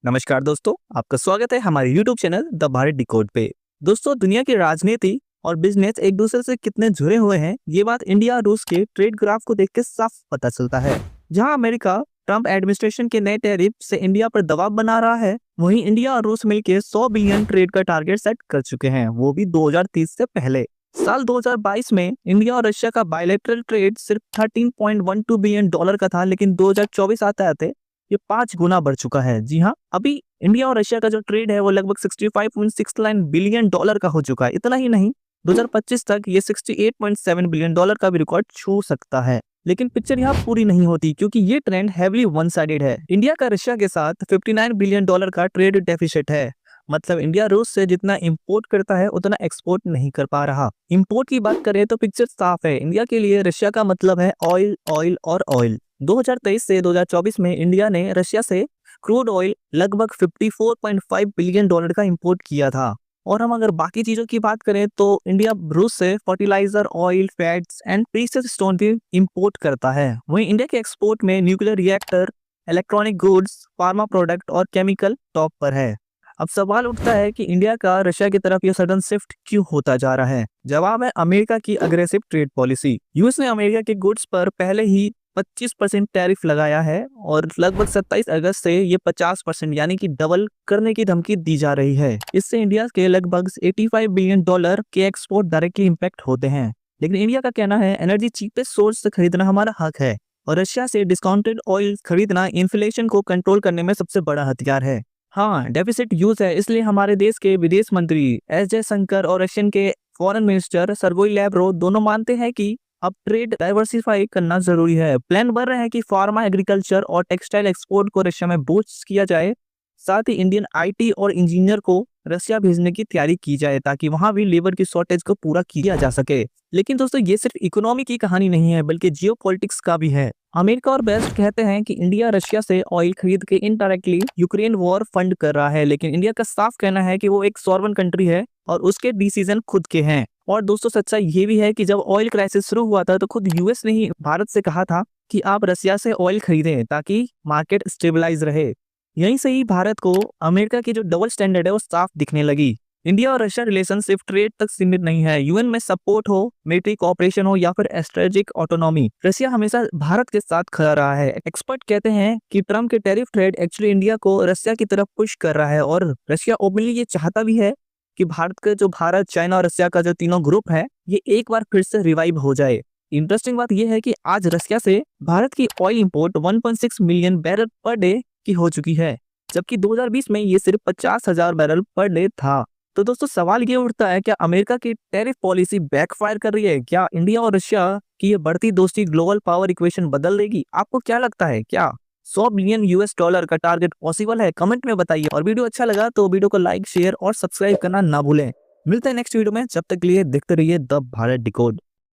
नमस्कार दोस्तों, आपका स्वागत है हमारे YouTube channel the Bharat decode पे। दोस्तों, दुनिया की राजनीति और बिजनेस एक दूसरे से कितने जुड़े हुए हैं, ये बात इंडिया और रूस के ट्रेड ग्राफ को देख के साफ पता चलता है। जहां अमेरिका ट्रंप एडमिनिस्ट्रेशन के नए टैरिफ से इंडिया पर दबाव बना रहा है, वहीं इंडिया और रूस मिलकर 100 बिलियन ट्रेड का टारगेट सेट कर चुके हैं, वो भी 2030 से पहले। साल 2022 में इंडिया और रशिया का बायलैटरल ट्रेड सिर्फ $13.12 बिलियन का था, लेकिन 2024 आते आते ये 5 गुना बढ़ चुका है। जी हाँ, अभी इंडिया और रशिया का जो ट्रेड है वो लगभग $65.69 बिलियन का हो चुका है। इतना ही नहीं, 2025 तक ये $68.7 बिलियन का भी रिकॉर्ड छू सकता है। लेकिन पिक्चर यहाँ पूरी नहीं होती, क्योंकि ये ट्रेंड हेवली वन साइडेड है। इंडिया का रशिया के साथ $59 बिलियन का ट्रेड डेफिसिट है। मतलब इंडिया रूस से जितना इंपोर्ट करता है उतना एक्सपोर्ट नहीं कर पा रहा। इंपोर्ट की बात करें तो पिक्चर साफ है। इंडिया के लिए रशिया का मतलब है ऑयल, ऑयल और ऑयल। 2023 से 2024 में इंडिया ने रशिया से क्रूड ऑयल लगभग $54.5 बिलियन का इंपोर्ट किया था। और हम अगर बाकी चीजों की बात करें तो इंडिया रूस से fertilizer, oil, fats and precious stone भी इंपोर्ट करता है। वहीं इंडिया के एक्सपोर्ट में nuclear reactor, electronic goods, pharma product और केमिकल टॉप पर है। अब सवाल उठता है कि इंडिया का रशिया की तरफ ये सडन शिफ्ट क्यों होता जा रहा है। जवाब है अमेरिका की अग्रेसिव ट्रेड पॉलिसी। यूएस ने अमेरिका के गुड्स पर पहले ही 25% टैरिफ लगाया है और लगभग 27 अगस्त से ये 50% यानी कि डबल करने की धमकी दी जा रही है। इससे इंडिया के लगभग $85 बिलियन के एक्सपोर्ट डायरेक्टली इम्पैक्ट होते हैं। लेकिन इंडिया का कहना है एनर्जी चीपेस्ट सोर्स से खरीदना हमारा हक है और रशिया से डिस्काउंटेड ऑयल खरीदना इन्फ्लेशन को कंट्रोल करने में सबसे बड़ा हथियार है। हाँ, डेफिसिट यूज है, इसलिए हमारे देश के विदेश मंत्री एस जयशंकर और रशियन के फॉरेन मिनिस्टर सर्गेई लैवरोव दोनों मानते हैं कि अब ट्रेड डाइवर्सिफाई करना जरूरी है। प्लान बन रहा है कि फार्मा, एग्रीकल्चर और टेक्सटाइल एक्सपोर्ट को रशिया में बूस्ट किया जाए। साथ ही इंडियन आईटी और इंजीनियर को रशिया भेजने की तैयारी की जाए ताकि वहां भी लेबर की शॉर्टेज को पूरा किया जा सके। लेकिन दोस्तों, ये सिर्फ इकोनॉमी की कहानी नहीं है, बल्कि जियोपॉलिटिक्स का भी है। अमेरिका और वेस्ट कहते हैं कि इंडिया रशिया से ऑयल खरीद के इनडायरेक्टली यूक्रेन वॉर फंड कर रहा है, लेकिन इंडिया का साफ कहना है कि वो एक सॉवरेन कंट्री है और उसके डिसीजन खुद के हैं। और दोस्तों, सच्चाई ये भी है कि जब ऑयल क्राइसिस शुरू हुआ था तो खुद यूएस ने ही भारत से कहा था कि आप रशिया से ऑयल खरीदें ताकि मार्केट स्टेबलाइज रहे। यहीं से ही भारत को अमेरिका की जो डबल स्टैंडर्ड है वो साफ दिखने लगी। इंडिया और रशिया रिलेशन सिर्फ ट्रेड तक सीमित नहीं है। यूएन में सपोर्ट हो, मिलिट्री कोऑपरेशन हो या फिर स्ट्रेटेजिक ऑटोनॉमी, रशिया हमेशा भारत के साथ खड़ा रहा है। एक्सपर्ट कहते हैं कि ट्रम्प के टैरिफ ट्रेड एक्चुअली इंडिया को रशिया की तरफ पुश कर रहा है और रशिया ओपनली ये चाहता भी है कि भारत, चाइना और रशिया का जो तीनों ग्रुप है ये एक बार फिर से रिवाइव हो जाए। इंटरेस्टिंग बात यह है कि आज रशिया से भारत की oil import 1.6 million barrel per day की हो चुकी है, जबकि 2020 में ये सिर्फ 50,000 बैरल पर डे था। तो दोस्तों, सवाल ये उठता है, क्या अमेरिका की टैरिफ पॉलिसी बैकफायर कर रही है? क्या इंडिया और रशिया की ये बढ़ती दोस्ती ग्लोबल पावर इक्वेशन बदल देगी? आपको क्या लगता है, क्या $100 बिलियन का टारगेट पॉसिबल है? कमेंट में बताइए। और वीडियो अच्छा लगा तो वीडियो को लाइक, शेयर और सब्सक्राइब करना ना भूलें। मिलते हैं नेक्स्ट वीडियो में, जब तक के लिए देखते रहिए द भारत डिकोड।